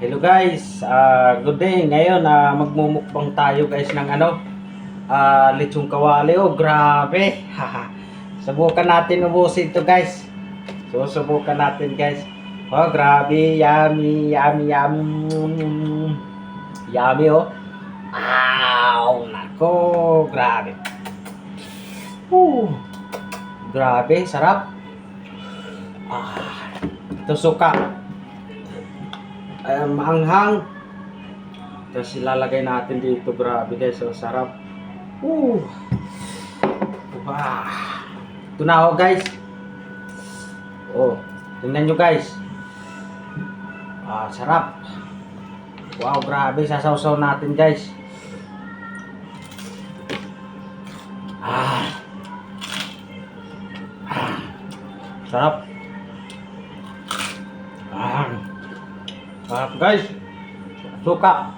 Hello guys, good day. Ngayon magmumukbang tayo guys ng lechong kawali. Oh, grabe. Subukan natin ubusin ito guys. Susubukan natin guys. Oh, grabe. Yummy, yummy, yummy. Yummy oh. Wow, nako, grabe. Grabe, sarap. Ito suka. Maanghang. Tapos ilalagay natin dito. Grabe guys, so sarap. Wow. Ito na ako guys. Oh, tingnan nyo guys. Sarap. Wow, grabe. Sasawsaw natin guys. Sarap. Sarap guys. Suka.